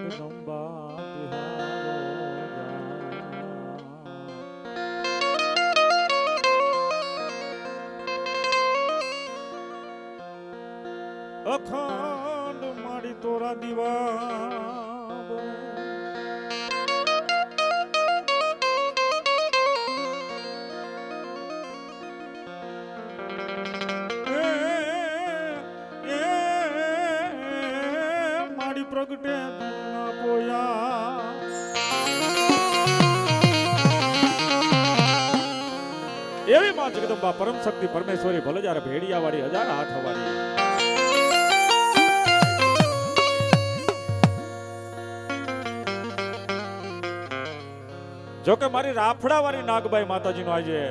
જગદંબા બિહારો અખંડ મારી તોરા દીવા બને. પ્રગટે દુના પોયા એવી માં જગદંબા પરમ શક્તિ પરમેશ્વરી ભલે જ્યારે ભેડિયા વાળી હજાર હાથ વાળી જોકે મારી રાફડા વાળી નાગબાઈ માતાજી નો આજે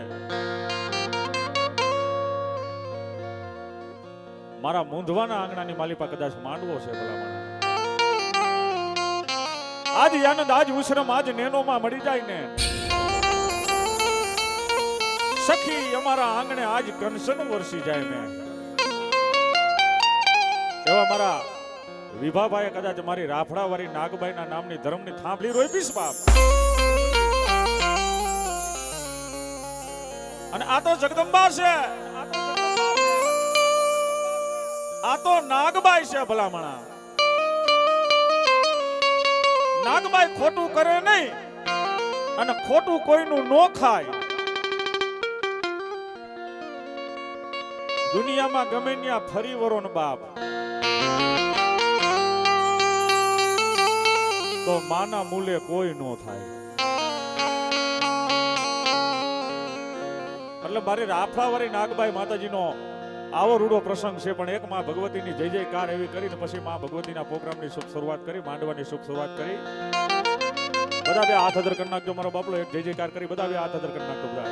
મારા મૂંધવાના આંગણાની માલિપા કદાચ માંડવો છે ભલામણ. આજ આનંદ આજ ઉશ્રમ આજ નેનોમાં મળી જાય ને સખી અમારા આંગણે આજ કંસન વરસી જાય ને એવા મારા વિભાભાઈએ કદાચ મારી રાફડાવાળી નાગબાઈના નામની ધર્મની થાંભલી રોપીશ બાપ. અને આ તો જગદંબા છે, આ તો નાગબાઈ છે ભલામણા. નાગબાઈ ખોટું કરે નહીં અને ખોટું કોઈનું નો ખાય. દુનિયામાં ગમે ત્યાં ફરી વરો ને બાપ તો માના મૂલે કોઈ નો થાય. એટલે મારી રાફડાવાળી નાગબાઈ માતાજીનો આવો રૂડો પ્રસંગ છે. પણ એક માં ભગવતીની જય જયકાર એવી કરીને પછી માં ભગવતીના પ્રોગ્રામની શુભ શરૂઆત કરી, માંડવાની શુભ શરૂઆત કરી. બધા બે હાથ અદર કરી નાખજો મારો બાપલો. એક જય જયકાર કરી બધા બે હાથ અદર કરી નાખજો બધા.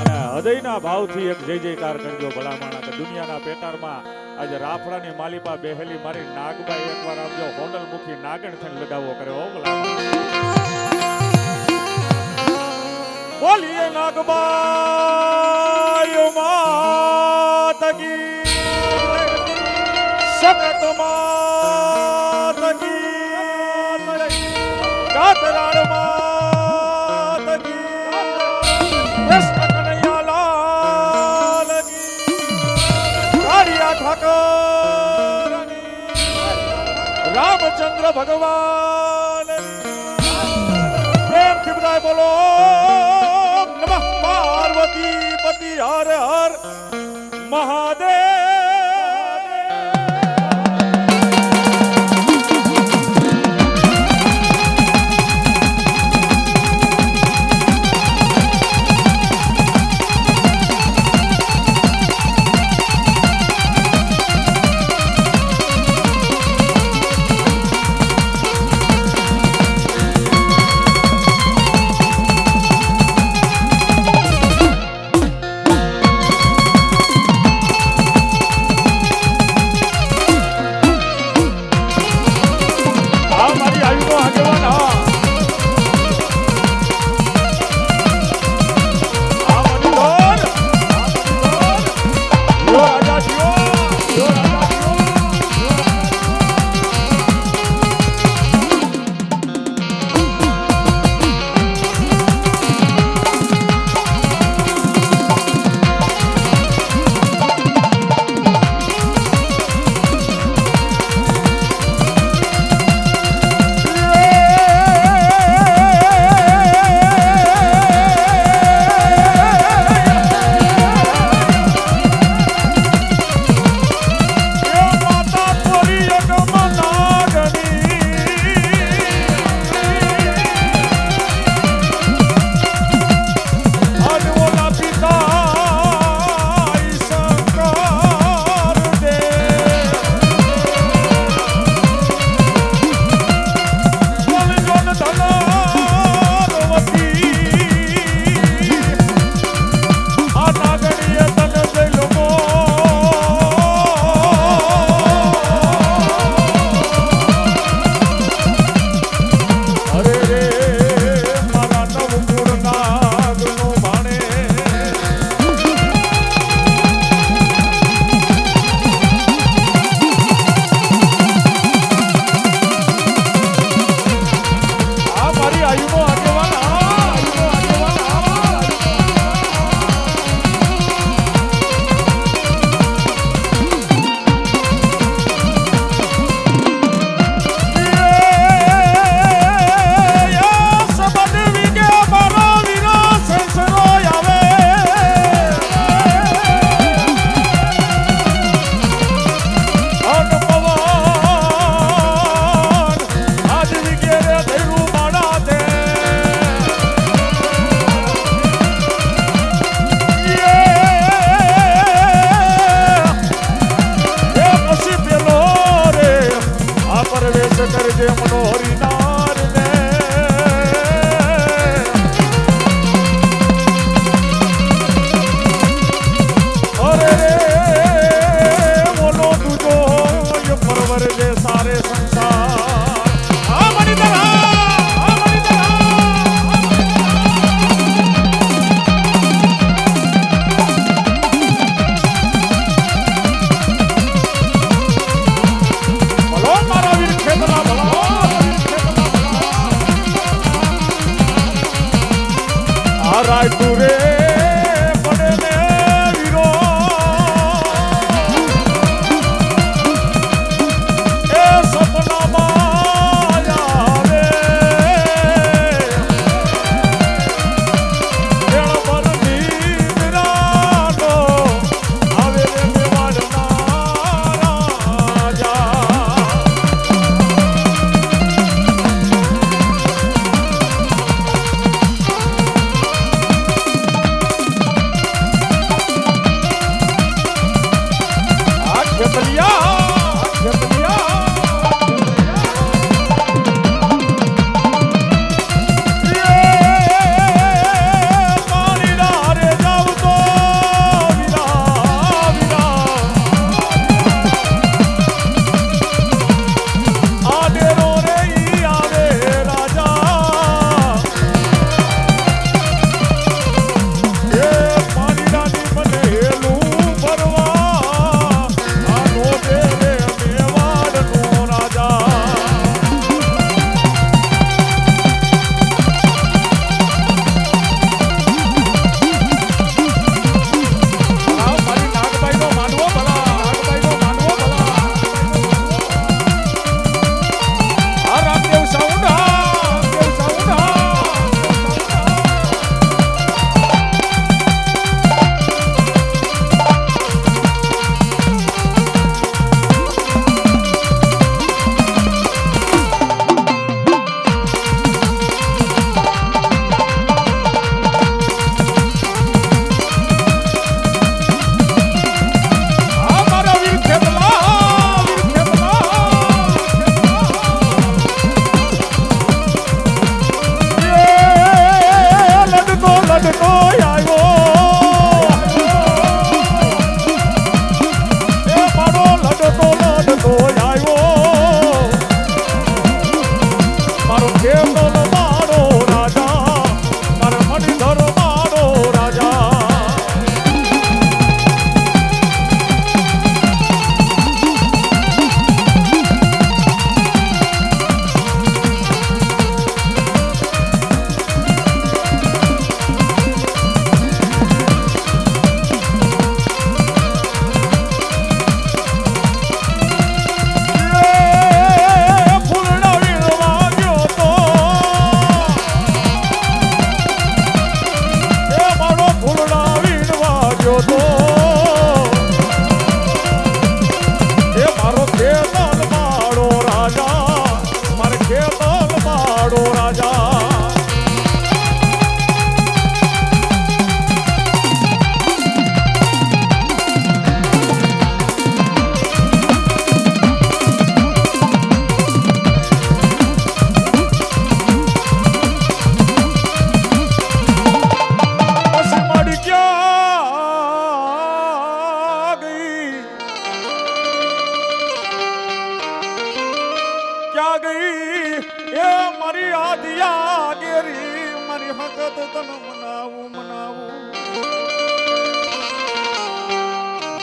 અને હૃદયના ભાવથી એક જય જયકાર કરજો ભલામણા કે દુનિયાના પેટારમાં આજે રાફડાની માલિપા બેહેલી મારી નાગબાઈ એકવાર આપજો હોનલ મુખી નાગણ થઈને લગાવો કરે હો ભલામણા. બોલીએ નાગબાઈ માત કી સકત માત કી કાતરાળ માત કી કૃષ્ણ કનૈયા લાલ કી કાળિયા ઠાકર રામચંદ્ર ભગવાન પ્રેમથી બધાય બોલો પાર્વતી પતિ હર હર મહાદેવ. રે મનોહરી નાર ને અરે રે બોલો તુજો ય પરવર જે સારે સંસાર આ મણિધરા રાયપુરે પડે ને વીરો એ સપનામાં આવે પર નીંદરાનો આવે રે મેવાડના રાજા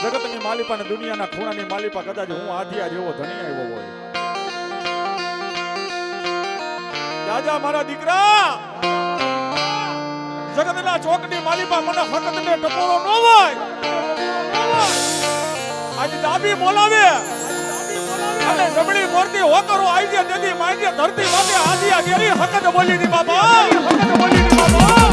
જગતની માલિપા ને દુનિયાના ખૂણાની માલિપા કદાચ હું આધિયા જેવો ધણી આવ્યો હોય. રાજા મારા દીકરા જગતના ચોકની માલિપા મને હકત ને ટપોરો ન હોય. આજ દાબી બોલાવે અને જમણી મોરતી હોકરો આવી દે તેથી માંગે ધરતી માથે આધિયા ગેરી હકત બોલી ની બાબા, હકત બોલી ની બાબા.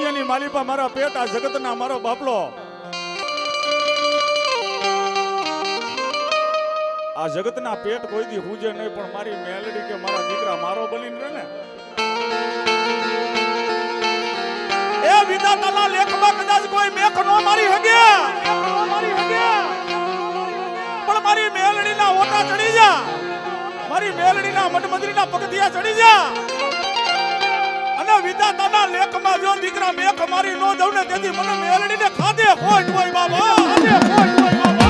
દુનિયાની માલિપા મારા પેટ આ જગતના મારો બાપલો આ જગતના પેટ કોઈ દી હુજે નહીં પણ મારી મેલડી કે મારા દીકરા મારો બનીને રહે ને એ વિધાતાના લેખમાં કદાચ કોઈ મેખ નો મારી હગે પણ મારી મેલડીના ઓટા ચડી જા મારી મેલડીના મઠ મંદિરના પગથિયા ચડી જા અને વિધાતાના લેખમાં જો દીકરા મેખ મારી નો દઉં ને તેથી મને મેલડીને ખાધે ખોટ હોય બાબા ખાધે ખોટ હોય બાબા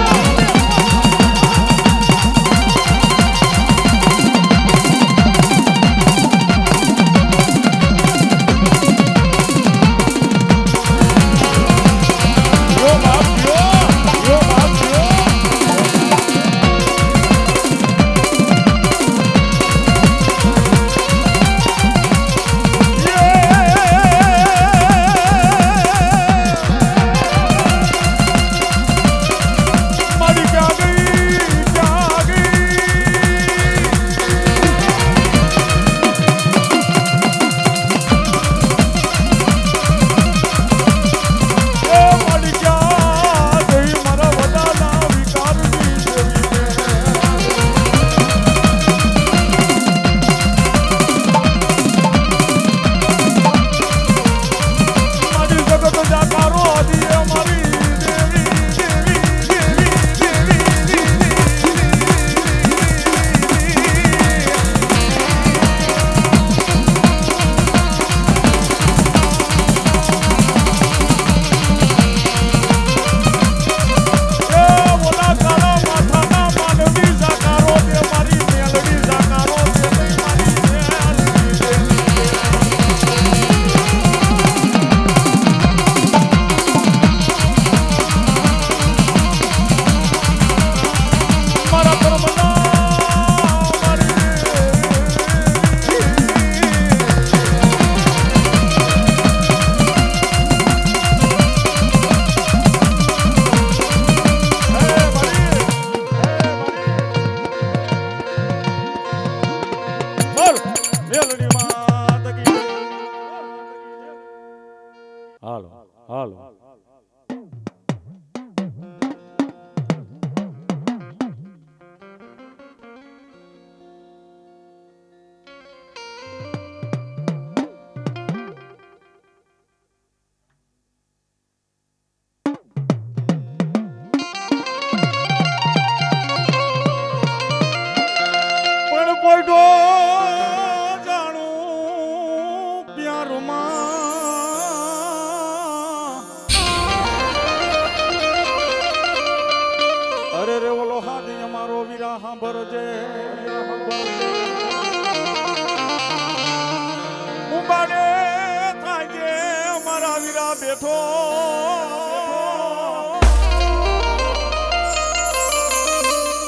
બેઠો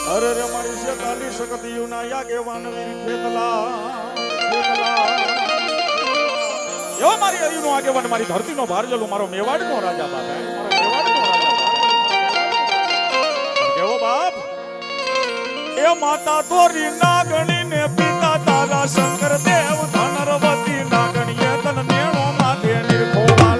અરે રે મારી છે કાલી શકતી યુના યાગેવાન વીર ખેતલા યો મારી અયુનો આગેવાન મારી ધરતીનો ભારજલો મારો મેવાડનો રાજા બાપ મારો મેવાડનો રાજા કેવો બાપ એ માતા તોરી નાગણી ને પિતા તારા શંકર દેવ ધનરવતી નાગણીએ તન નેણો માથે નિરખોવાલા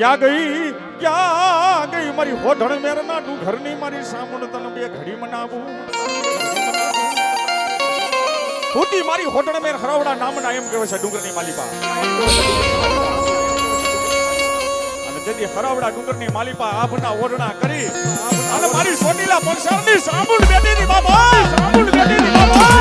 ક્યાં ગઈ મારી હોઢણ મેરના તું ઘરની મારી સામું તને બે ઘડી મનાવું હોતી મારી હોઢણ મેર હરાવડા નામના એમ કહેવાય છે ડુંગરની માલિકા અને તેથી હરાવડા ડુંગરની માલિકા આભના ઓરણા કરી અને મારી સોટીલા પંસારની સામું બેટીની બાબા સામું બેટીની બાબા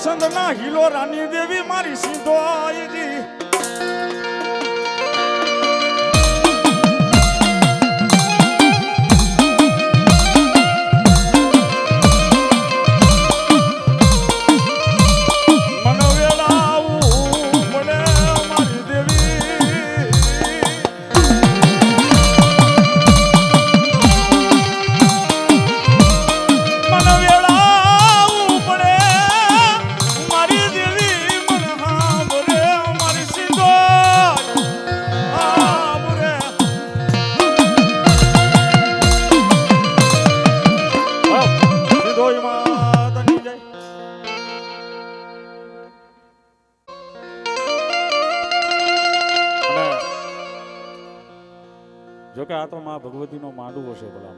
સંદના હિલો રાની દેવી મારી સીધો આઈજી જોકે આ તો માં ભગવતીનો માંડવો છે ભલા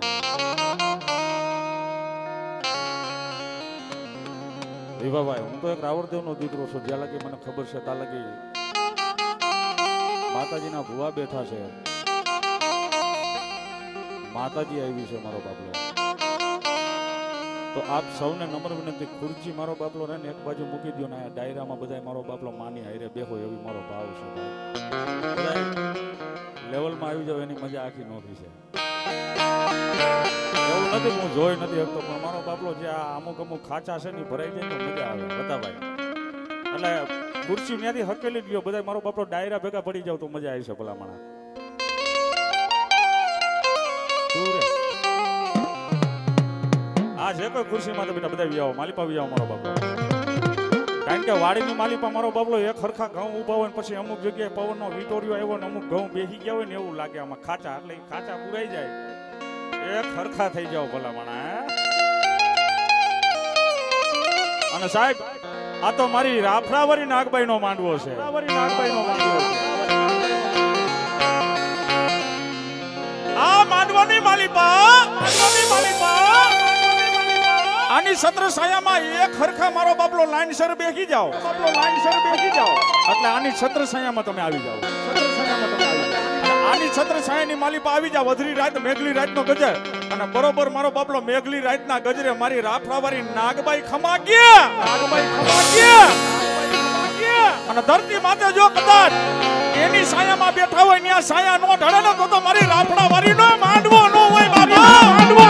વિભાભાઈ હું તો એક રાવણદેવનો દીકરો છું જ્યાં લગી મને ખબર છે ત્યાં લગી માતાજીના ભુવા બેઠા છે માતાજી આવી છે મારો બાપલો તો આપ સૌને નમ્ર વિનંતી ખુરચી મારો બાપલો રહે ને એક બાજુ મૂકી દો ને આ ડાયરામાં બધાય મારો બાપલો માની હારે બેહો એવી મારો ભાવ છે લેવલમાં આવી જાવ એની મજા આખી નોખી છે એવું નથી હું જોઈ નથી શકતો પણ મારો બાપલો જે આ અમુક ખાચા છે ને ભરાઈ જાય તો મજા આવે બતાભાઈ એટલે ખુરશી ત્યાંથી હકેલી ગયો બધા મારો બાપલો ડાયરા ભેગા પડી જાવ તો મજા આવી છે ભલા માણા આ છે કોઈ ખુરશીમાં તો બેટા બધા વિયાવો માલિપા વિયાવો મારો બાપલો કારણ કે વાડીની માલિપા મારો બાપલો એક હરખા ઘઉં ઉભા હોય ને પછી અમુક જગ્યાએ પવનનો વિટોરિયો આવ્યો ને અમુક ઘઉં બેસી ગયા હોય ને એવું લાગે આમાં ખાચા એટલે ખાચા પુરાઈ જાય એક હરખા થઈ જાવ ભલા માણા અને સાહેબ આ તો મારી રાફરાવરી નાગબાઈ નો માંડવો છે આ માંડવાની માલિપા આની છત્ર છાયામાં એક હરખા મારો બાપલો લાઈનસર બેસી જાઓ એટલે આની છત્ર છાયામાં તમે આવી જાઓ આની છત્ર છાયાની માલિપા આવી જાવ વધરી રાત મેઘલી રાતનો ગજર અને બરોબર મારો બાપલો મેઘલી રાતના ગજરે મારી રાફરાવાળી નાગબાઈ ખમા ગયા અને ધરતી માથે જો કદાચ એની છાયામાં બેઠા હોય ત્યાં છાયા નો ઢળે ને તો મારી રાફરાવાળી નો માંડવો નો હોય બાબા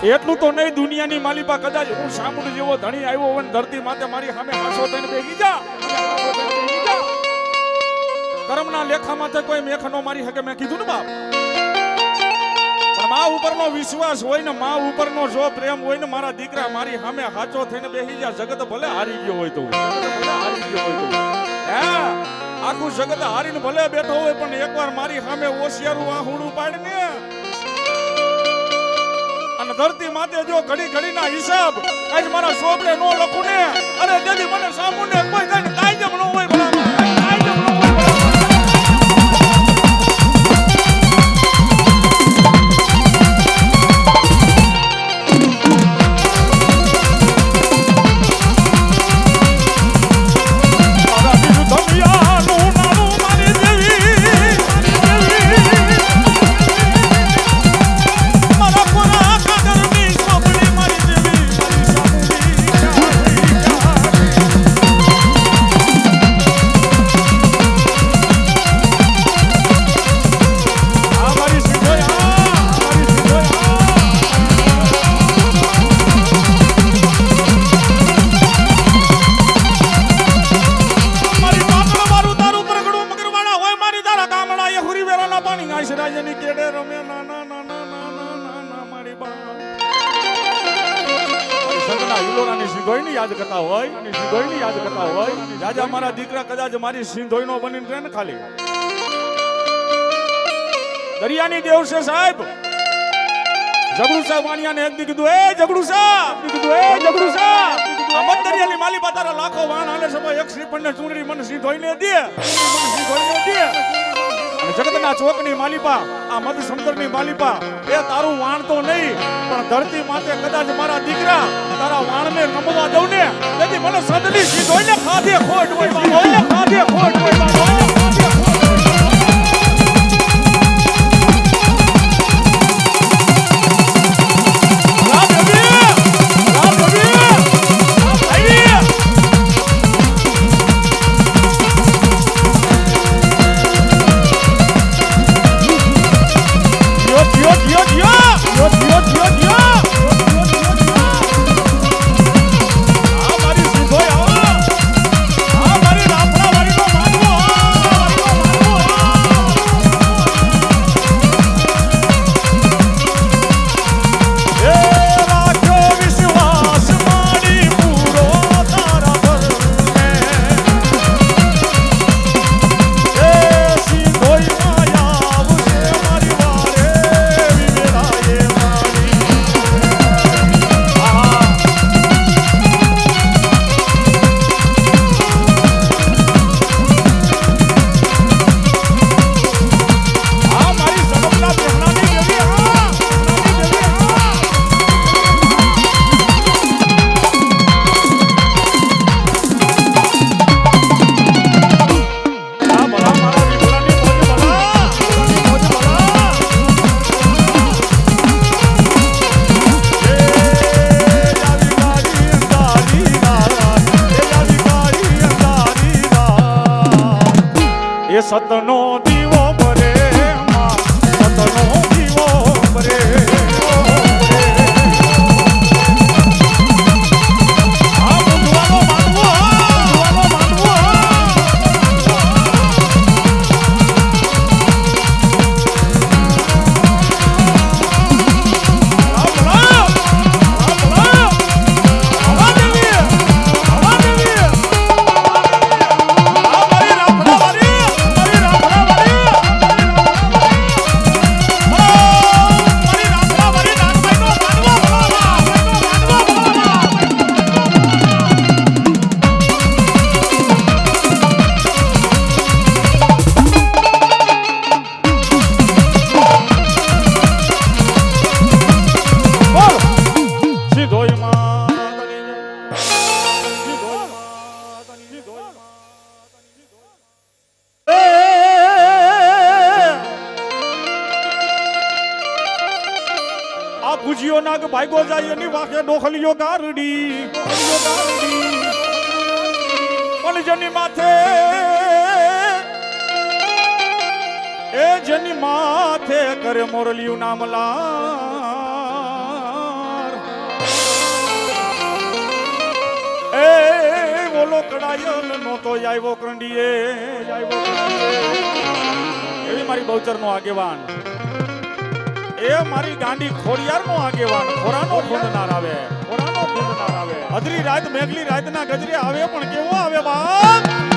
એટલું તો નહીં દુનિયાની માલિપા કદાચ હું સામુંડ જેવો ધણી આવ્યો હોય ધરતી માથે મારી સામે હાસો થઈને બેસી જા કર્મના લેખામાં કોઈ મેખ નો મારી શકે મેં કીધું ને બાપ પણ માં ઉપરનો વિશ્વાસ હોય ને માં ઉપરનો જો પ્રેમ હોય ને મારા દીકરા મારી સામે હાચો થઈને બેસી જા જગત ભલે હારી ગયો હોય તો આખું જગત હારીને ભલે બેઠો હોય પણ એકવાર મારી સામે હોશિયારું આ હુડું પાડ ને અને ધરતી માથે જો ઘડી ઘડીના હિસાબ આજ મારા સોપડે નો લખું ને અરે દેદી મને સામુને કોઈ કઈ કાયદો ન હોય ભલા કાયદો ન હોય કેરાના પાણી આશરાજની કેડે રમે નાના નાના નાના નાના મારી બા સંગના હિલોરાની સિંધોઈની યાદ કરતા હોય રાજા મારા દીકરા કદાચ મારી સિંધોઈનો બનીને રહે ને ખાલી દરિયાની દેવ છે સાહેબ જગડુ સાહેબ વાણિયાને એક દી કીધું એ જગડુ સાહેબ આ દરિયાની માલિપા તારા લાખો વાણ હાલે છે એક શ્રીફળને ચૂંદડી મને સિંધોઈને દે અને જગતના ચોકની માલિપા આ મધ સમુદ્રની માલિપા એ તારું વાણ તો નહીં પણ ધરતી માથે કદાચ મારા દીકરા તારા વાણને નમવા દઉં ને તેથી મને સદની સિંધોઈને ખાધે ખોટ હોય સતનો દીવો ભરે સતનો દીવો ભરે આ મુંડવાનો માનવો ગુજિયો નાગ ભાગ્યો જાય એની વાકે ડોખલીઓ ગારડી પણ જેની માથે એ જેની માથે કરે મોરલિયું નામલાર એ બોલો કડાયલ નો તો આવ્યો કરંડીએ એવી મારી બહુચર નો આગેવાન એ મારી ગાંડી ખોડિયાર નો આગેવાન ખોરાનો ખૂંદનાર આવે અધરી રાત મેઘલી રાત ના ગજરે આવે પણ કેવો આવે બાપ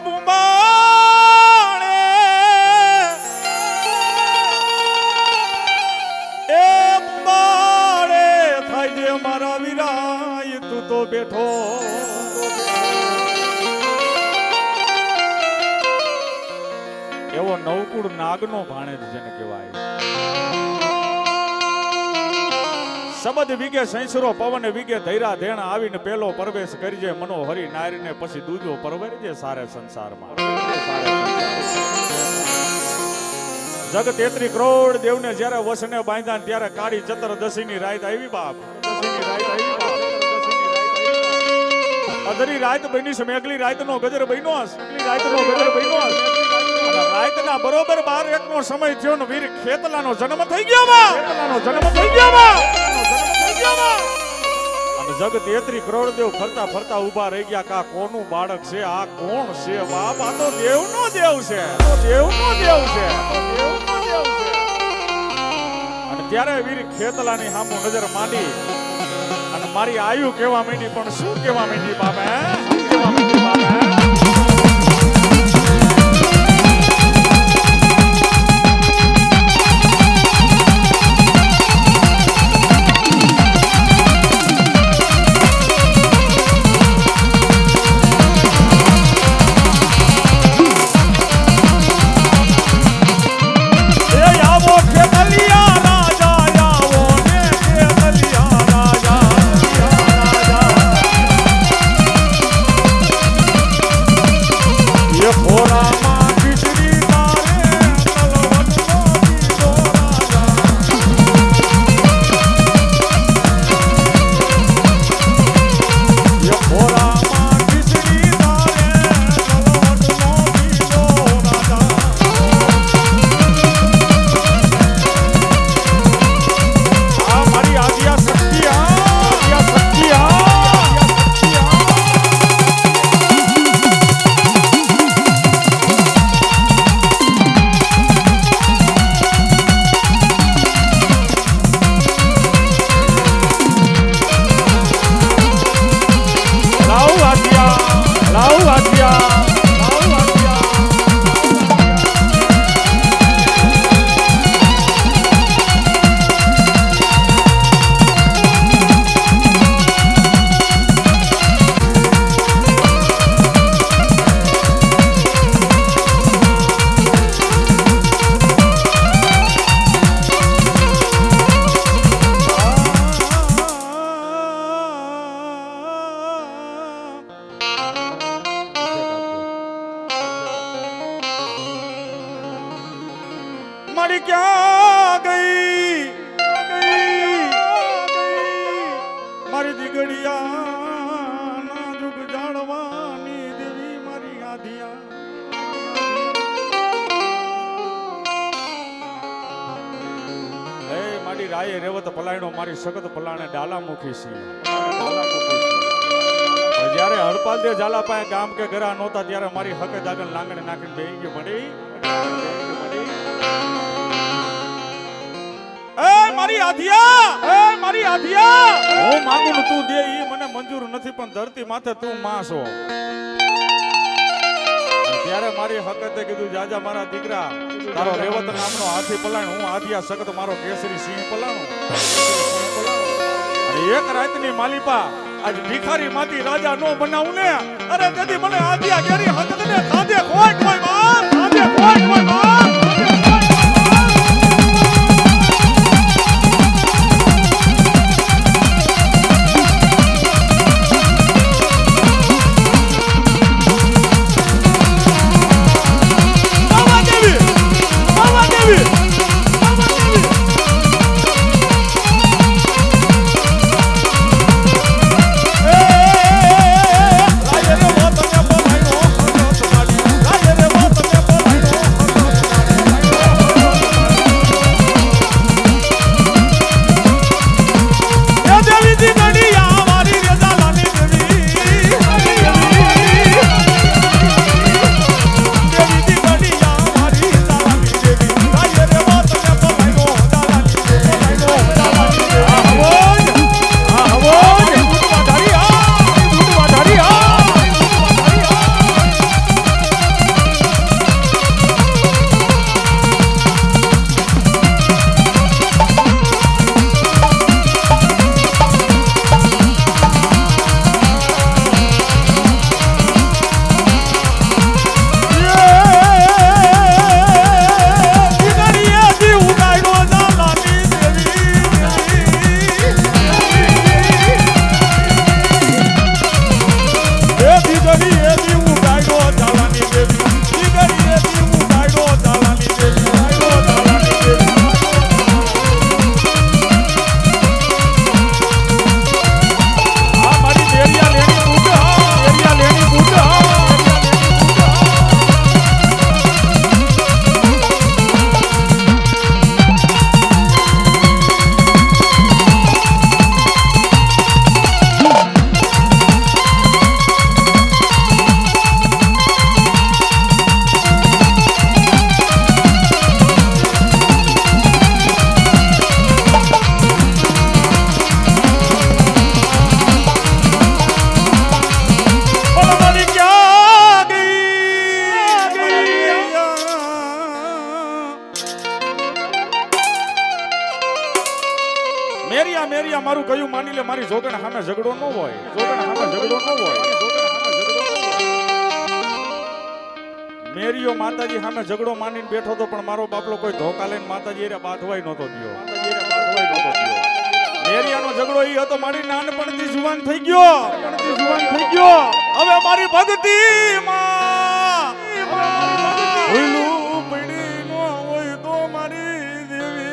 બુંબાણે એ બુંબાણે થાય જે મારા વિરાય તું તો બેઠો એવો નવકુળ નાગનો ભાણેજ જેને કહેવાય શબ્દ વિગે સૈસરો પવન વિગે ધૈરા ધેણા આવીને પેલો પ્રવેશ કરજે મનોહરી નારીને પછી દૂજો પરવરજે સારે સંસારમાં જગ 33 કરોડ દેવને જ્યારે વસને બાંધ્યા ત્યારે કાળી ચતુર્દશીની રાત આવી બાપ અધરી રાત બની છે મેઘલી રાતનો ગજર બન્યો રાતના બરોબર 12-1 નો સમય થયો ને વીર ખેતલાનો જન્મ થઈ ગયો અને જગ 33 કરોડ દેવ ફરતા ફરતા ઊભા રહી ગયા કા કોનું બાળક છે આ કોણ છે બાપ આ તો દેવનો દેવ છે અને ત્યારે વીર ખેતલાની સામે નજર માંડી અને મારી આયુ કેવા માંડી પણ શું કેવા માંડી બાપ મારી ક્યાં ગઈ મારી દીગડિયા ના જુગ જાણવાની દેવી મારી આધિયા હે મારી રાયે રેવત પલાયણો મારી સખત પલાણે ડાલા મુખી સી જ્યારે હરપાલ દે ઝાલા પાસે ગામ કે ઘરા નહોતા ત્યારે મારી હકે દાગન લાંગણે નાખીને બેહી ગઈ મડી મારી આધિયા હું માંગુ ને તું દે ઈ મને મંજૂર નથી પણ ધરતી માથે તું માં છો ત્યારે મારી હકતે કીધું જાજા મારા દીકરા તારો રેવત નામનો હાથી પલાણ હું આધિયા સખત મારો કેસરી સિંહ પલાણો અને એક રાતની માલિપા આજ ભિખારી માંથી રાજા નો બનાવું ને અરે તેથી મને આધિયા કેરી હકત ને ખાધે કોઈ માર ખાધે કોઈ માર માની લે મારી જોગણ સામે ઝઘડો ન હોય, જોગણ સામે ઝઘડો ન હોય, મેરીઓ માતાજી સામે ઝઘડો માનીને બેઠો તો પણ મારો બાપલો કોઈ ધોકા લઈને માતાજી એરે બાંધવાય નહોતો દ્યો, માતાજી એરે બાંધવાય નહોતો દ્યો. મેરિયાનો ઝઘડો ઈ હતો મારી નાનપણથી જુવાન થઈ ગયો, હવે મારી ભક્તિ માં ભૂલું પડી ન હોય તો મારી દેવી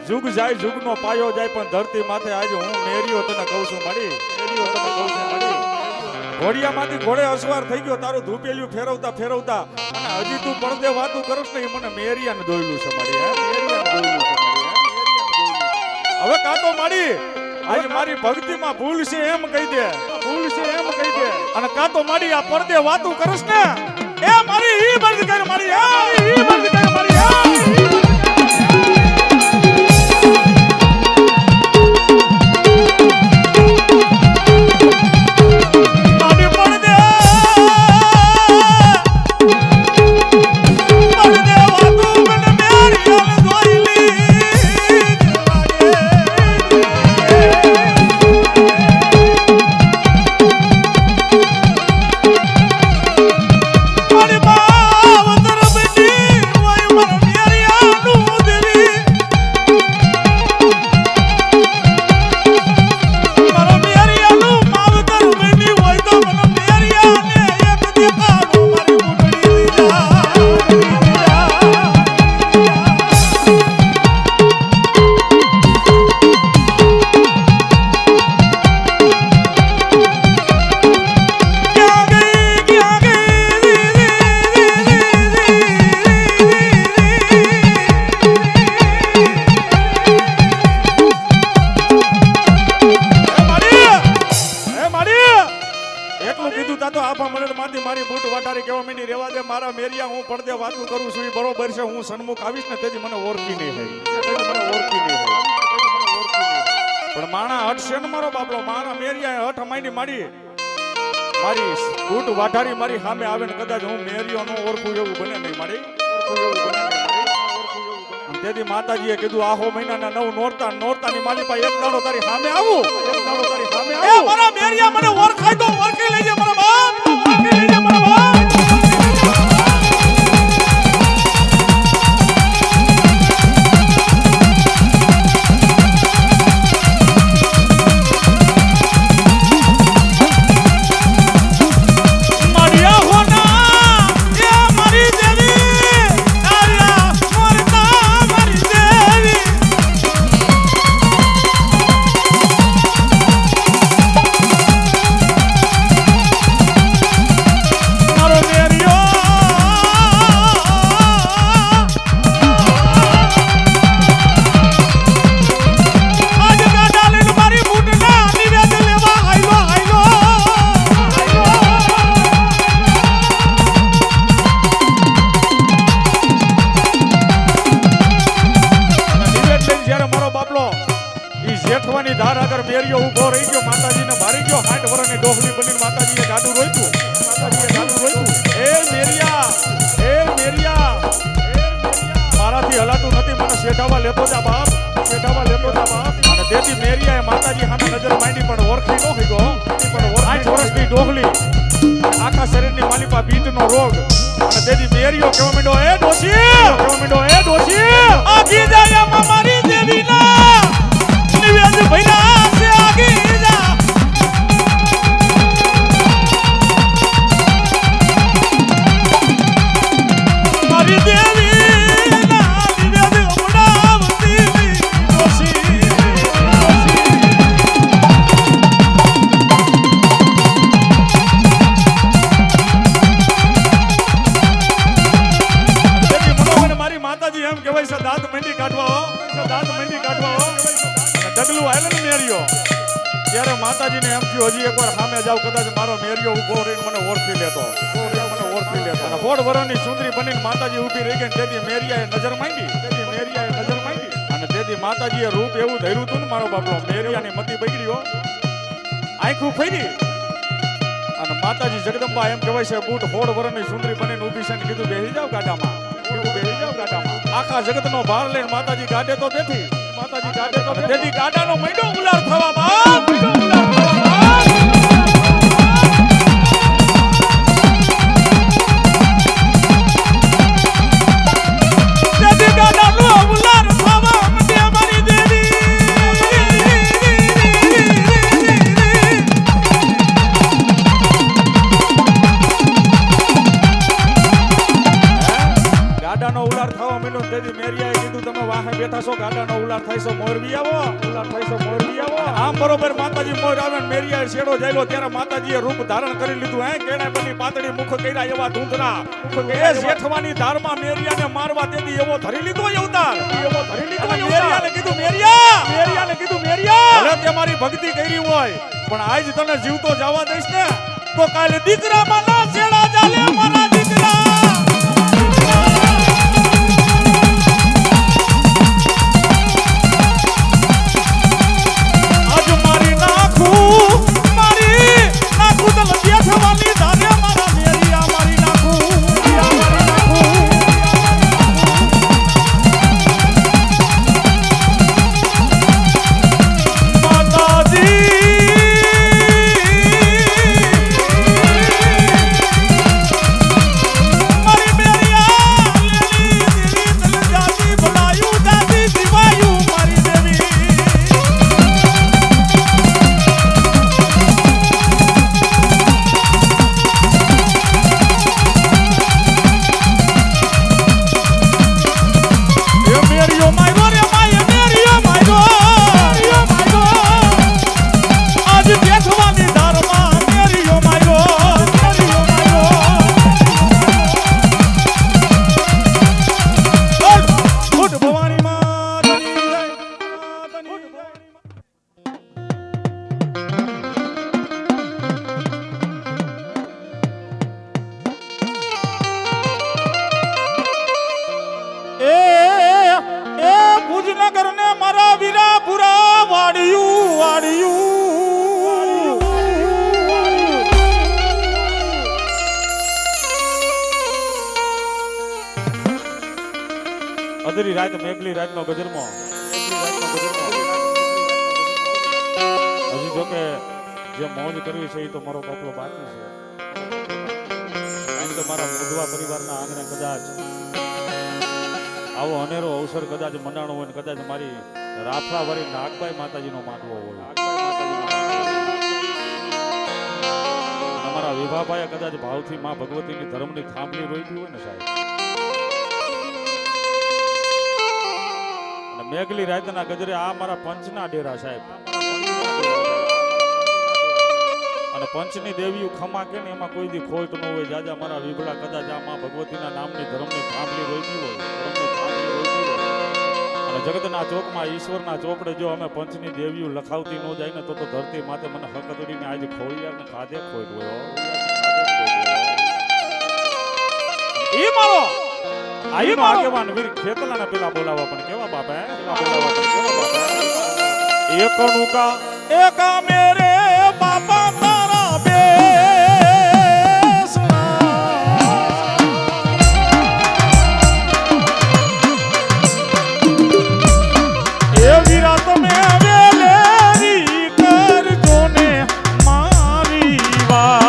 જુગ જાય જુગનો પાયો જાય પણ ધરતી માથે આજે હું મેરીઓ તને કહું છું મળી, મેરીઓ તને કહું છું મળી. ઘોડિયામાંથી ઘોડે અસવાર થઈ ગયો તારું ધૂપેલિયું ફેરવતા ફેરવતા અને હજી તું પડદે વાતું કરસ ને એ મને મેરિયાને દોયલું છે મારી, હે મેરિયાને દોયલું છે મારી, હે હવે કાતો મારી આજે મારી ભક્તિમાં ભૂલ છે એમ કહી દે, ભૂલ છે એમ કહી દે અને કાતો મારી આ પડદે વાતું કરસ ને એ મારી ઈ બંધ કર મારી, હે ઈ બંધ કર મારી, હે મારી બૂટ વાટારી કેવા મેની રેવા દે મારા મેરિયા હું પડદે વાતું કરું છું બરોબર છે હું સન્મુખ આવીશ ને તેથી મને ઓળખી નહીં હોય, મને ઓળખી નહીં હોય પણ માણા હટશે ને મારો બાપલો મારા મેરિયા હઠ માઈની મારી મારી બૂટ વાટારી મારી સામે આવે ને કદાચ હું મેરિયો નો ઓળખું એવું બને નહીં મારી, તેથી માતાજીએ કીધું આહો મહિનાના 9 નોરતાની માલી પાસે એક દાડો તારી સામે આવું, એક દાડો તારી સામે આવું. એ મારા મેરિયા મને ઓળખાય તો ઓળખી લેજે મારા બાપ, ઓળખી લેજે મારા બાપ. જેઠવાની ધાર આગળ મેરિયો ઉભો રહી ગયો, માતાજીને ભારી ગયો, 60 વર્ષની ડોહલી બનીને માતાજીએ ગાડું રોક્યું, માતાજીએ ગાડું રોક્યું. એ મેરિયા મારાથી હલાતું નથી, મને શેઢાવા લેતો જા બાપ, શેઢાવા લેતો જા બાપ. અને તેથી મેરિયાએ માતાજી સામે નજર માંડી પણ ઓળખી ન ગયો, પણ 60 વર્ષની ડોહલી આખા શરીરની માલિપા બીટનો રોગ અને તેથી મેરિયો કેવો મીંડો એ ડોશી, કેવો મીંડો એ ડોશી આખી જાય મારી દેવીના નિવેદ ભૈલા સે આગી જા માતાજી એમ કહેવાય છે દાંત મંડી કાઢવા હો, દાંત મંડી કાઢવા હો. ડગલું હાલે ને મેરિયો ત્યારે માતાજીને એમ થયું હજી એકવાર સામે જાવ, કદાચ મારો મેરિયો ઉભો રહીને મને ઓળખી લેતો, મને ઓળખી લેતો. અને 16 વર્ષની સુંદરી બનીને માતાજી ઊભી રહી ગઈ. તેથી મેરિયાએ નજર માંડી, તેથી મેરિયાએ નજર માંડી. અને તેથી માતાજીએ રૂપ એવું ધર્યું હતું ને મારો બાપલો, મેરિયાની મતી બગડ્યો, આંખું ફેરી. અને માતાજી જગદંબા એમ કહેવાય છે બૂટ 16 વર્ષની સુંદરી બનીને ઊભી છે ને કીધું બેહી જાવ ગાડામાં, કીધું બેહી જાવ ગાડામાં. આખા જગતનો ભાર લઈને માતાજી ગાડે તો બેઠી, માતાજી ગાડે તો તેથી ગાડાનો મૈડો ઉલાર થવા બાપ, મૈડો ઉલાર થવા બાપ. તેથી ગાડાનો ઉલાર થવા મને મારી દેવી. ગાડાનો ઉલાર થવા મીનો. તેથી મેરિયાએ કીધું તમે વાહે બેઠા છો, ગાડાનો ઉલાર થાય છે, મોરબી આવો, ઉલાર થાય છે, મોરબી આવો. આમ બરોબર માતાજી મોર આવે ને મેરિયાએ શેડો જાયલો ત્યારે માતાજીએ રૂપ ધારણ કરી લીધું. હે કેણા બની પાતળી મુખ કર્યા એવા ધૂંધરા, એ જેઠવાની ધારમાં મેરિયાને મારવા તેથી એવો ધરી લીધો અવતાર, એવો ધરી લીધો. મેરિયાને કીધું મેરિયા, મેરિયાને કીધું મેરિયા, ભલે તે મારી ભક્તિ કરી હોય પણ આજ તને જીવતો જવા દઈશ ને તો કાલે દીકરામાં ના શેડા ચાલે મારા દીકરા. અધરી રાત મેઘલી રાતનો ગજરમાં, હજી જો કે જે મોજ કરવી છે એ તો મારો બાપલો બાકી છે. કારણ કે મારા મુધવા પરિવારના આંગણે કદાચ આવો અનેરો અવસર કદાચ મંડાણો હોય ને કદાચ મારી રાફડા વાળી નાગબાઈ માતાજીનો માંડવો હોય, અમારા વિભાભાઈએ કદાચ ભાવથી માં ભગવતીની ધર્મની થાંભલી રોઈતી હોય ને સાહેબ, મેઘલી રાતના ગજરે આ મારા પંચના ડેરા સાહેબ. અને પંચની દેવીઓ ખમા કે ને એમાં કોઈ દી ખોટ ન હોય. જાજા મારા વિભલા કદાચ આ માં ભગવતીના નામની ધર્મની થાંભલી રોઈતી હોય, અને જગતના ચોકમાં ઈશ્વરના ચોપડે જો અમે પંચની દેવીઓ લખાવતી ન જાય ને તો ધરતી માતે મને હકતડીને આજે ખોળિયાર ને ખાધે ખોટ હોય. ઈ મારો આઈ આગેવાન વીર ખેતલાને પેલા બોલાવા પણ કેવા બાપા, પેલા બોલાવા પણ કેવા બાપા. એક નુકા એકા મેરે બાપા તારા બેસના એ વીરા તમે વેલેરી કરજો ને મારી વાત.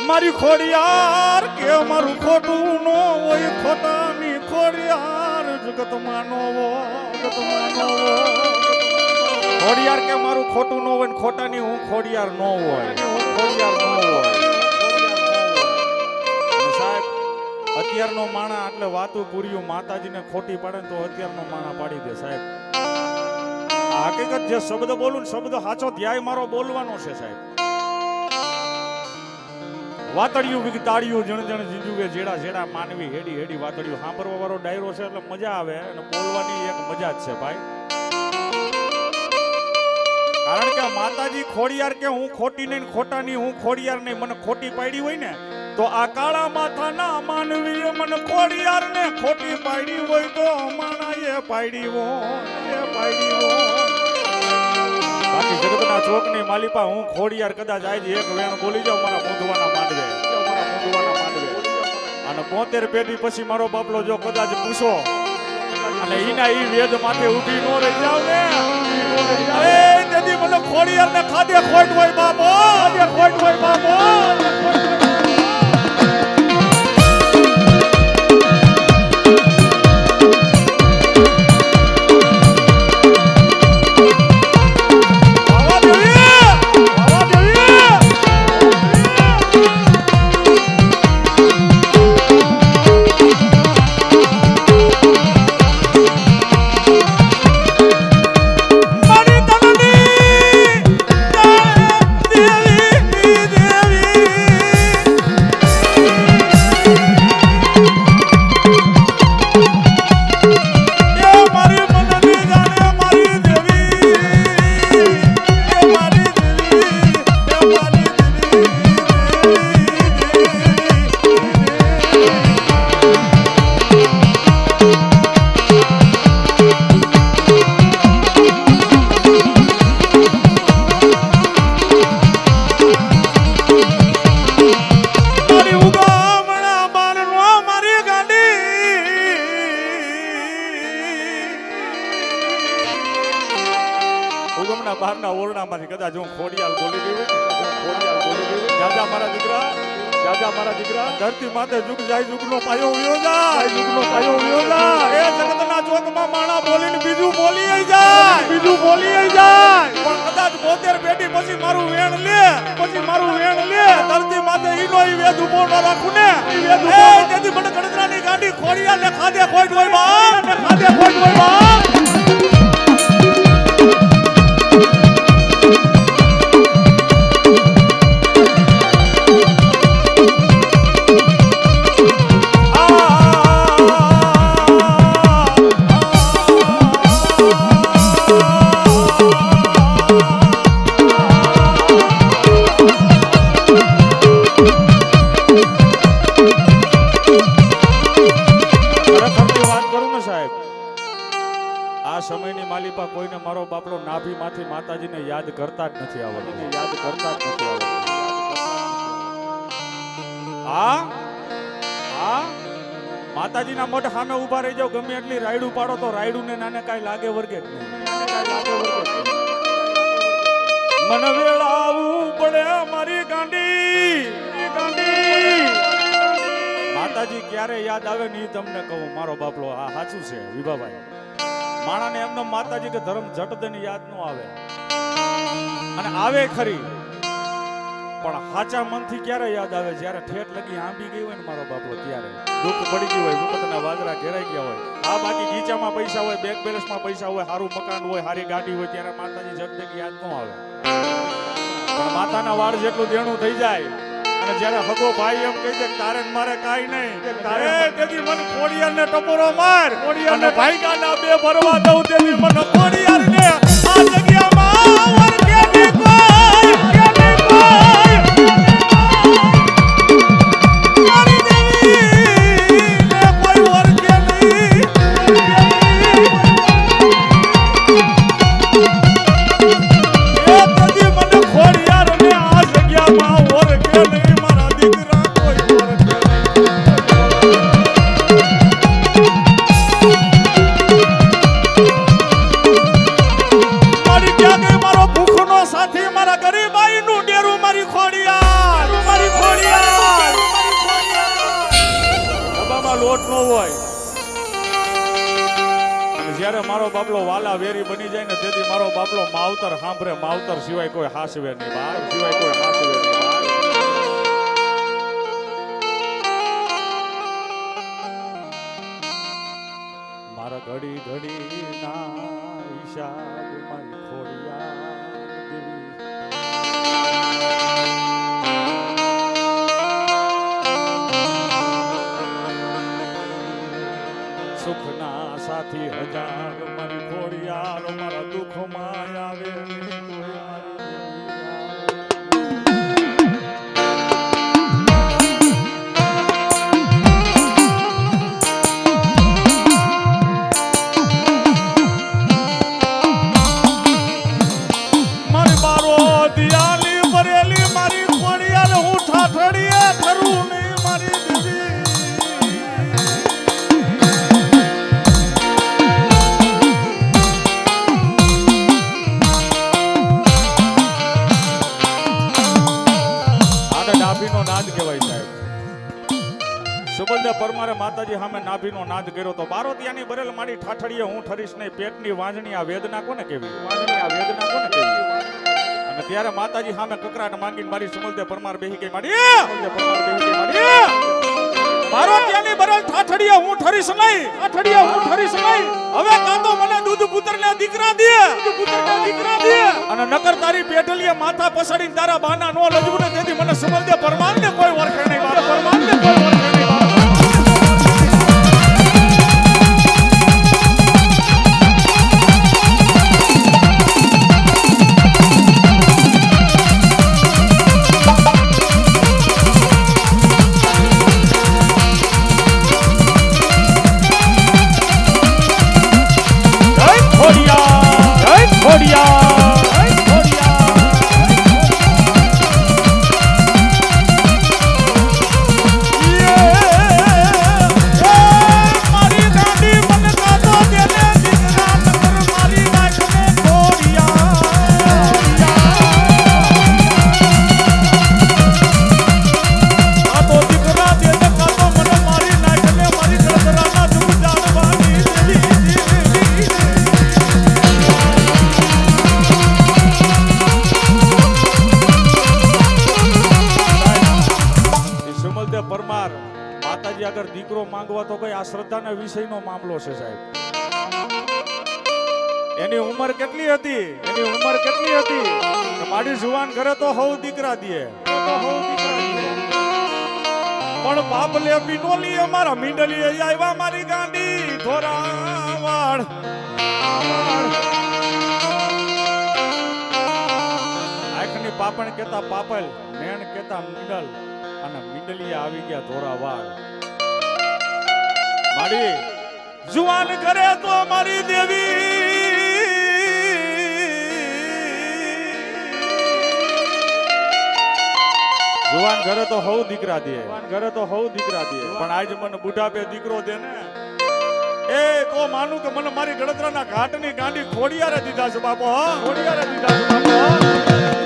મારી ખોડિયાર કે મારું ખોટું નો હોય ખોટાની ખોડિયાર જગતમાં નો ખોડિયાર કે મારું ખોટું નો હોય ખોટાની હું ખોડિયાર નો હોય સાહેબ અત્યારનો માણા એટલે વાતું પૂર્યું માતાજીને ખોટી પાડે તો અત્યારનો માણા પાડી દે સાહેબ આ હકીકત જે શબ્દ બોલું ને શબ્દ સાચો ધ્યાય મારો બોલવાનો છે સાહેબ વાતડિયું વિગતાડિયું જણ જણ જીજુએ જેડા જેડા માનવી હેડી હેડી વાતડિયું સાંભળવા વાળો ડાયરો છે એટલે મજા આવે અને બોલવાની એક મજા જ છે ભાઈ કારણ કે માતાજી ખોડિયાર કે હું ખોટી નહીં ખોટા નહીં હું ખોડિયાર નહીં મને ખોટી પાડી હોય ને તો આ કાળા માથાના માનવીએ મને ખોડિયાર ને ખોટી પાડી હોય તો માણાએ પાડી હોય બાકી જગતના ચોકની માલિપા હું ખોડિયાર કદાચ આજે એક વેણ બોલી જાઉં મારા મૂંધવાના માંડવે અને 72 પેઢી પછી મારો બાપલો જો કદાચ પૂછો અને ઈના ઈ વેદ માથે ઊભી નો રહી જાવ ને એ તેથી મને ખોડિયાર ને ખાધે ખોટ હોય બાપો બહારના ઓરડામાંથી કદાચ હું ખોડિયાલ બોલી ગયું દાદા મારા દીકરા ધરતી માથે જુગ જાય જુગનો પાયો ઉયો જાય એ જગતના ચોકમાં માણા બોલીને બીજું બોલી જાય પણ કદાચ 72 પેઢી પછી મારું વેણ લે ધરતી માથે ઈનો ઈ વેદ ઉભો ન રાખું ને એ તેથી મને ગણતરાની ગાડી ખોડિયાલ ને ખાધે ખોટ હોય બા આ સમયની માલિપા કોઈને મારો બાપલો નાભીમાંથી માતાજીને યાદ કરતા જ નથી આવડતું માતાજીના મઢ સામે ઊભા રહી જાવ ગમે એટલી રાયડું પાડો તો રાયડું ને નાને કાઈ લાગે વર્ગે જ નહીં મને વેળાવું પડે મારી ગાંડી માતાજી ક્યારે યાદ આવે નહીં તમને કહું મારો બાપલો આ સાચું છે વિભાભાઈ માણાને એમનો માતાજી કે ધર્મ ઝટદની યાદ ન આવે અને આવે ખરી પણ સાચા મનથી ક્યારે યાદ આવે જ્યારે ઠેઠ લગી આંબી ગઈ હોય ને મારો બાપલો ત્યારે દુઃખ પડી ગયું હોય વિપતના વાદળા ઘેરાઈ ગયા હોય આ બાકી ગીચામાં પૈસા હોય બેંક બેલેન્સમાં પૈસા હોય સારું મકાન હોય સારી ગાડી હોય ત્યારે માતાજી ઝટદની યાદ ન આવે પણ માતાના વાળ જેટલું દેણું થઈ જાય અને જ્યારે હગો ભાઈ એમ કહી દે તારે મારે કાઈ નહીં તેથી મને ખોડિયારને ટપોરો માર અને ભાઈકાના બે ભરવા દઉં તેથી મને ખોડિયારને આ જગ્યામાં વરકે ની કોઈ મારી દેવી ને કોઈ વરકે નહીં એ તેથી મને ખોડિયારને આ જગ્યામાં વરકે નહીં મારા દીકરા કોઈ વરકે મારી ક્યાં બારોટ ન હોય અને જ્યારે મારો બાપલો વાલા વેરી બની જાય ને તેથી મારો બાપલો માવતર સાંભળે માવતર સિવાય કોઈ હાસવે નહીં બાર સિવાય કોઈ હાસવે નહીં બાર. મારા ઘડી ઘડી ના હિસાબ મારી ખોડિયા દેવી સુખના સાથી હજાર મારી ખોડિયાર મારા દુઃખમાં આવે નહીં કોઈ મારી પરમારે માતાજી સામે નાભીનો નાદ કર્યો તો બારોતિયાની બરેલ મારી ઠાઠડીએ હું ઠરીશ નહીં પેટની વાંજણી આ વેદના કોને કેવી વાંજણી આ વેદના કોને કેવી અને ત્યારે માતાજી સામે કકરાટ માંગીને મારી સુમલદે પરમાર બેહી ગઈ મારી સુમલદે પરમાર બેહી ગઈ મારી બારોતિયાની બરેલ ઠાઠડીએ હું ઠરીશ નહીં ઠાઠડીએ હું ઠરીશ નહીં હવે કાં તો મને દૂધ પુત્રને દીકરા દે દૂધ પુત્રને દીકરા દે અને નકર તારી પેટલીએ માથા પસડીને તારા બાના નો લજવું ને તેથી મને સુમલદે પરમારને કોઈ ઓળખે નહીં મારા પરમારને કોઈ ઓળખે નહીં દીકરો માંગવા તો કઈ આ શ્રદ્ધાના વિષયનો મામલો છે સાહેબ. એની ઉંમર કેટલી હતી મારી જુવાન ઘરે તો હવ દીકરા દે પણ બાપ લે બિનોલી અમારા મીંડલી આવ્યા મારી ગાંડી ધોરાવાડ આંખની પાપણ કેતા પાપલ નેણ કેતા મીંડલ અને મીંડલી આવી ગયા ધોરાવાડ મારી જુવાન કરે તો મારી દેવી જુવાન ઘરે તો હવ દીકરા દે પણ આજ મને બુઢાપે દીકરો દે ને એ તો માનું કે મને મારી ગળતરાના ઘાટની ગાંડી ખોડિયારે દીધા છે બાપો હા ખોડિયારે દીધા છે બાપો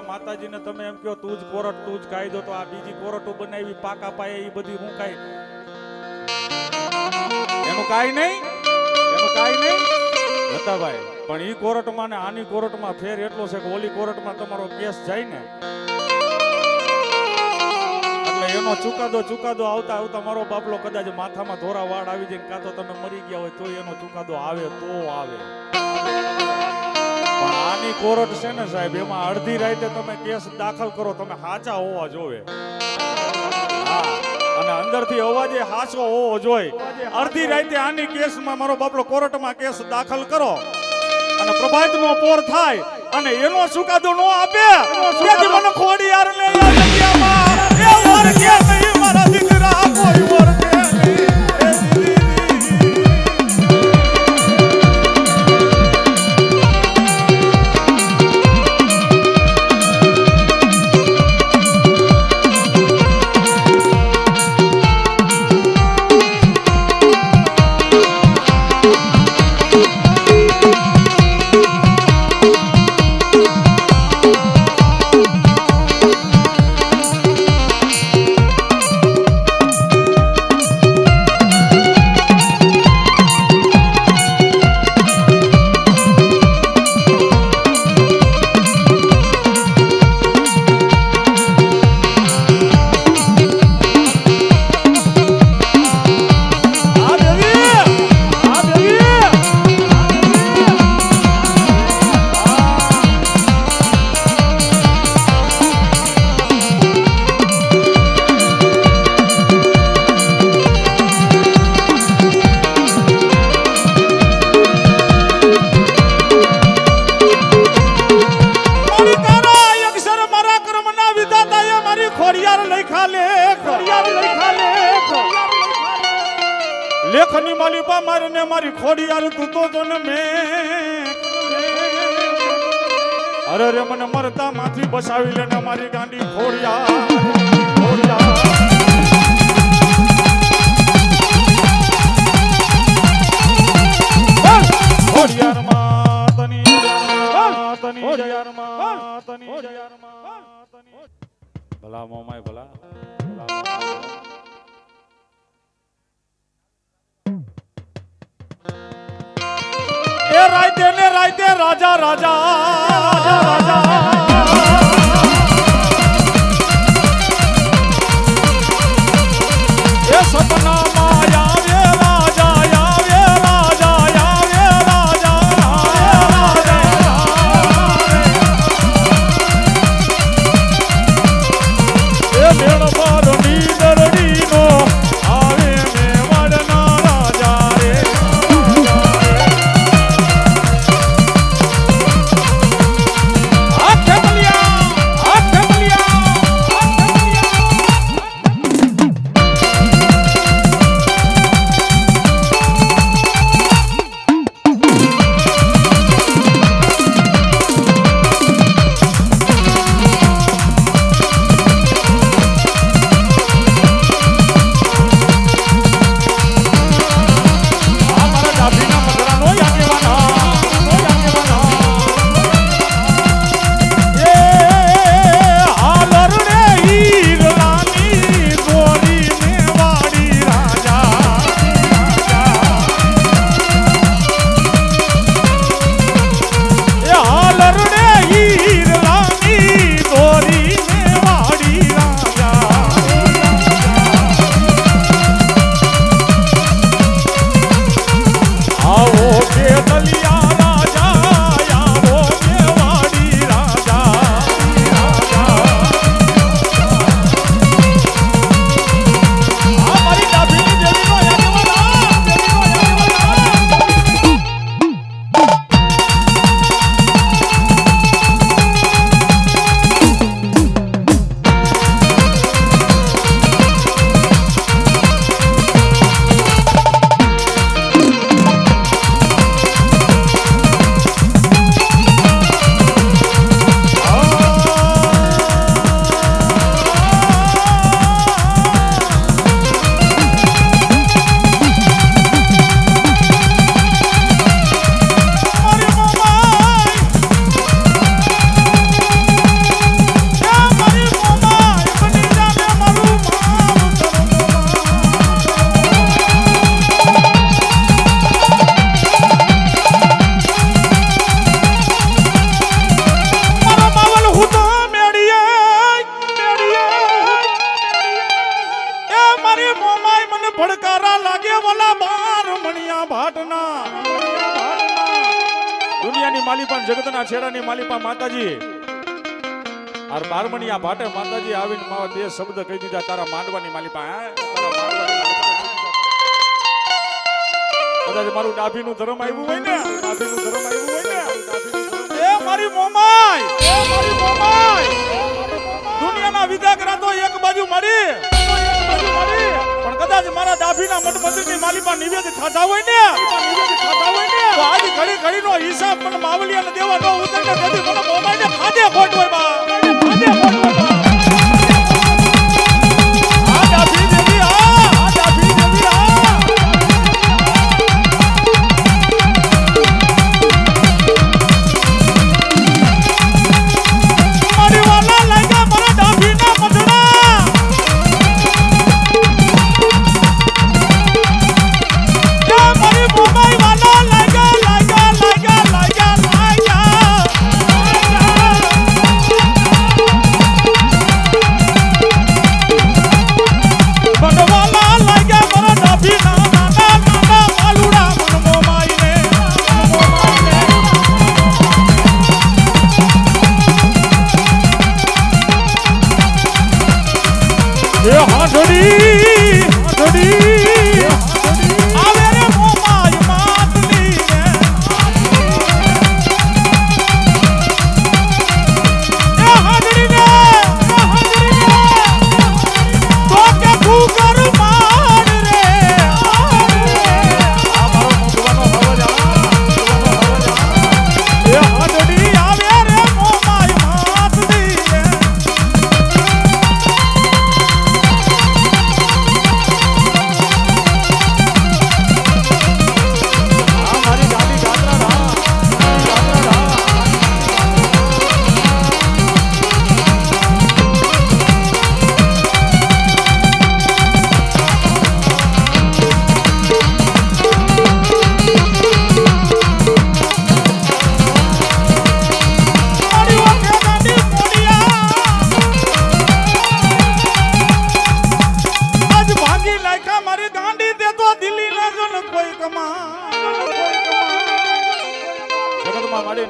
માતાજીને તમે એમ કહો તું જ કોરટ તું જ કાયદો તો આ બીજી કોરટો બનાવી પાકા પાયે એ બધી હું કાઈ એનું કાઈ નહીં લતાભાઈ પણ ઈ કોરટમાં ને આની કોરટમાં ફેર એટલો છે કે ઓલી કોરટમાં તમારો કેસ જાય ને એટલે એનો ચુકાદો આવતા મારો બાપલો કદાચ માથામાં ધોરા વાળ આવી જાય કાં તો તમે મરી ગયા હોય તો એનો ચુકાદો આવે તો આવે પણ આની કોરટ છે ને સાહેબ એમાં અડધી રાતે તમે કેસ દાખલ કરો તમે હાચા હોવા જોવે હા અને અંદરથી અવાજે હાચો હોવો જોઈએ અડધી રાતે આની કેસમાં મારો બાપલો કોર્ટમાં કેસ દાખલ કરો અને પ્રભાતનો પોર થાય અને એનો ચુકાદો નો આપે તેથી મને ખોડી યાર લે જગ્યામાં એ વર કે નહીં મારા દીકરા કોઈ વર કે લેખની માલિપા મારને મારી ખોડિયાર તું તો ને મેં અરે રે મને મરતા માથી બસાવી લેને મારી ગાંડી ખોડિયાર ખોડિયાર માતની ભલા મોમાય ભલા એ રાતે ને રાતે રાજા એ સપનામાં આવે એ મેળ મારો નીંદરડીનો આવે મેવાડના રાજા રે માલિપા જગતના છેડાની માલિપા માતાજી આ બારમણી આ ભાટે માતાજી આવીને માવા બે શબ્દ કહી દીધા તારા માંડવાની માલિપા તારા માંડવાની માલિપા કદાચ મારું ડાભીનું ધર્મ આવ્યું હોય ને ડાભીનું ધર્મ આવ્યું હોય ને એ મારી મોમાય દુનિયાના વિધાકરા તો એક બાજુ મારી પણ કદાચ મારા ડાભીના મઠ મંદિરની માલિપા નિવેદ થતા હોય ને તો આજ ઘડી ઘડીનો હિસાબ મને માવલિયાને દેવા નો ઉતરને તેથી મને મોમાઈને ખાધે ખોટ હોય બા ખાધે ખોટ હોય બા આ ડાભી દેવી આ ડાભી દેવી મારી વાલા લાગ્યા મારા ડાભીના મઠડા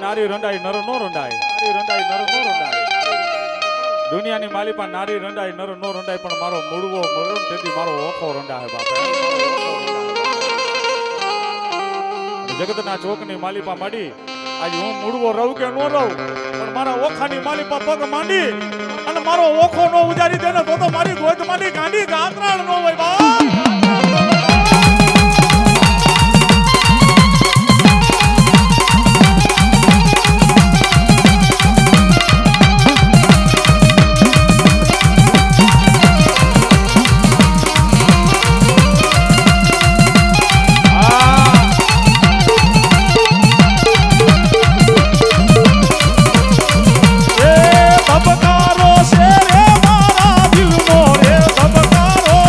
નારી રંડાઈ નર નો રંડાય નારી રંડાઈ નર નો રંડાય દુનિયાની માલિપા નારી રંડાઈ નર નો રંડાય પણ મારો મૂળવો મરણ તેથી મારો ઓખો રંડાય બાપા જગતના ચોકની માલિપા માડી આજ હું મૂળવો રહું કે નો રહું પણ મારા ઓખાની માલિપા પગ માંડી અને મારો ઓખો નો ઉજારી દેને તો મારી ગોદ માંડી ગાંડી ગાંતરાળ નો હોય બા ધબકારો છે રે મારા દિલનો રે ધબકારો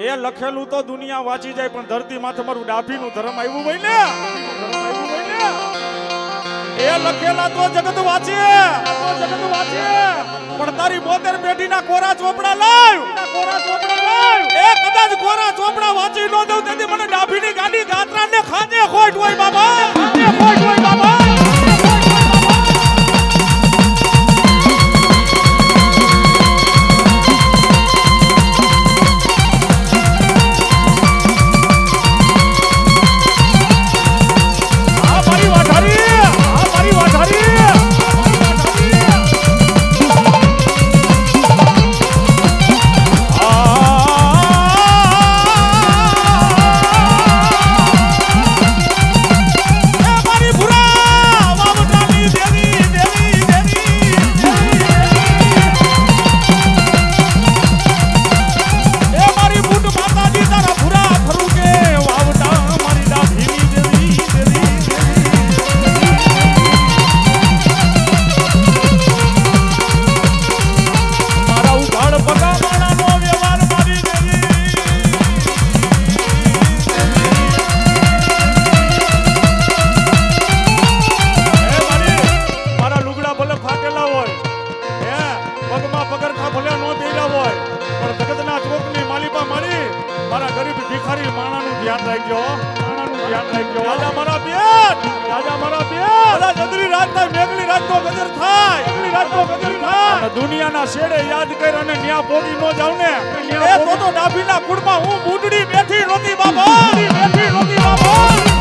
એ લખેલું તો દુનિયા વાંચી જાય પણ ધરતી માથે મારું ડાભીનું ધર્મ આવ્યું હોય ને એ લખેલા તો જગત વાંચે પણ તારી 72 પેઢીના કોરા ચોપડા લાવ એ કદાચ કોરા ચોપડા વાંચી નો દઉં તેથી મને ડાભીની ગાડી ગાત્રાને ખાજે ખોટ હોય બાબા દુનિયાના શેડે યાદ કર અને ન્યા પોગી નો જાવ ને એ તો ડાભીના કુળમાં હું બુડડી બેઠી નોતી બાબા